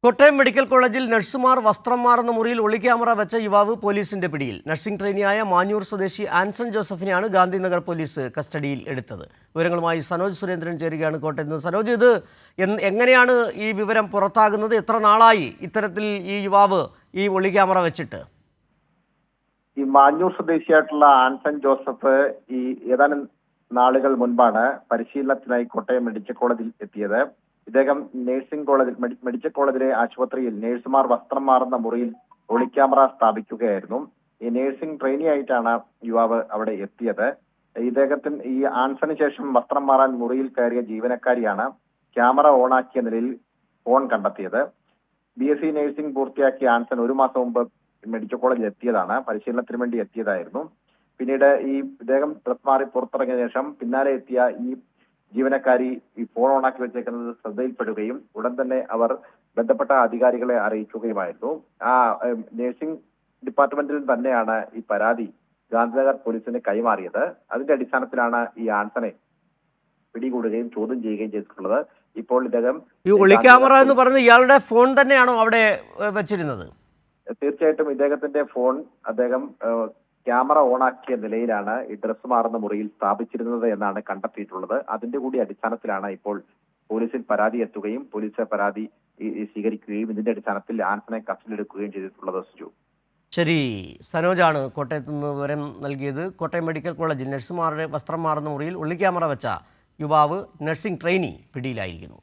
Kottayam medical കോളേജിൽ നഴ്സുമാർ വസ്ത്രം മാറുന്ന മുറിയിൽ ഒളിക്യാമറ വെച്ച യുവാവ് പോലീസിന്റെ പിടിയിൽ. നഴ്സിംഗ് ട്രെയിനിയായ മാഞ്ഞൂർ സ്വദേശി ആൻസൺ ജോസഫിനെയാണ് ഗാന്ധിനഗർ പോലീസ് കസ്റ്റഡിയിൽ എടുത്തത്. വിവരങ്ങളുമായി സനോജ് സുരേന്ദ്രൻ ചേരുകയാണ് കോട്ടയത്ത് നിന്ന്. സനോജ്, ഇത് എങ്ങനെയാണ് ഈ വിവരം പുറത്താകുന്നത്? എത്ര നാളായി ഇത്തരത്തിൽ ഈ യുവാവ് ഈ ഒളിക്യാമറ വെച്ചിട്ട്? ഈ മാഞ്ഞൂർ സ്വദേശിയായിട്ടുള്ള ആൻസൺ ജോസഫ് ഏതാനും നാളുകൾ മുൻപാണ് പരിശീലനത്തിനായി കോട്ടയം മെഡിക്കൽ കോളേജിൽ എത്തിയത്. ഇദ്ദേഹം നഴ്സിംഗ് കോളേജിൽ മെഡിക്കൽ കോളേജിലെ ആശുപത്രിയിൽ നഴ്സുമാർ വസ്ത്രം മാറുന്ന മുറിയിൽ ഒളിക്യാമറ സ്ഥാപിക്കുകയായിരുന്നു. ഈ നഴ്സിംഗ് ട്രെയിനി ആയിട്ടാണ് യുവാവ് അവിടെ എത്തിയത്. ഇദ്ദേഹത്തിന് ഈ ആൻസന് ശേഷം വസ്ത്രം മാറാൻ മുറിയിൽ കയറിയ ജീവനക്കാരിയാണ് ക്യാമറ ഓണാക്കിയ നിലയിൽ ഫോൺ കണ്ടെത്തിയത്. BSc നഴ്സിംഗ് പൂർത്തിയാക്കിയ ആൻസൺ ഒരു മാസം മുമ്പ് മെഡിക്കൽ കോളേജിൽ എത്തിയതാണ്. പരിശീലനത്തിന് വേണ്ടി എത്തിയതായിരുന്നു. പിന്നീട് ഇദ്ദേഹം ഡ്രസ് മാറി പുറത്തിറങ്ങിയ ശേഷം പിന്നാലെ എത്തിയ ഈ ജീവനക്കാരി ഈ ഫോൺ ഓണാക്കി വെച്ചേക്കുന്നത് ശ്രദ്ധയിൽപ്പെടുകയും ഉടൻ തന്നെ അവർ ബന്ധപ്പെട്ട അധികാരികളെ അറിയിക്കുകയുമായിരുന്നു. നഴ്സിംഗ് ഡിപ്പാർട്ട്മെന്റിൽ തന്നെയാണ് ഈ പരാതി ഗാന്ധിനഗർ പോലീസിന് കൈമാറിയത്. അതിന്റെ അടിസ്ഥാനത്തിലാണ് ഈ ആൻസനെ പിടികൂടുകയും ചോദ്യം ചെയ്യുകയും ചെയ്തിട്ടുള്ളത്. ഇപ്പോൾ ഇദ്ദേഹം ഈ ഒളിക്യാമറ എന്ന് പറയുന്നത് ഇയാളുടെ ഫോൺ തന്നെയാണോ അവിടെ വെച്ചിരുന്നത്? തീർച്ചയായിട്ടും ഇദ്ദേഹത്തിന്റെ ഫോൺ അദ്ദേഹം ക്യാമറ ഓണാക്കിയ നിലയിലാണ് ഈ ഡ്രസ് മാറുന്ന മുറിയിൽ സ്ഥാപിച്ചിരുന്നത് എന്നാണ് കണ്ടെത്തിയിട്ടുള്ളത്. അതിന്റെ കൂടി അടിസ്ഥാനത്തിലാണ് ഇപ്പോൾ പോലീസിൽ പരാതി എത്തുകയും പോലീസ് പരാതി സ്വീകരിക്കുകയും ഇതിന്റെ അടിസ്ഥാനത്തിൽ ആൻസനെ കസ്റ്റഡിയിലെടുക്കുകയും ചെയ്തിട്ടുള്ളത്. ശരി, സനോജാണ് കോട്ടയത്ത് നിന്ന് വിവരം നൽകിയത്. കോട്ടയം മെഡിക്കൽ കോളേജിൽ നഴ്സുമാരുടെ വസ്ത്രം മാറുന്ന മുറിയിൽ ഒളിക്യാമറ വെച്ച യുവാവ് നഴ്സിംഗ് ട്രെയിനി പിടിയിലായിരിക്കുന്നു.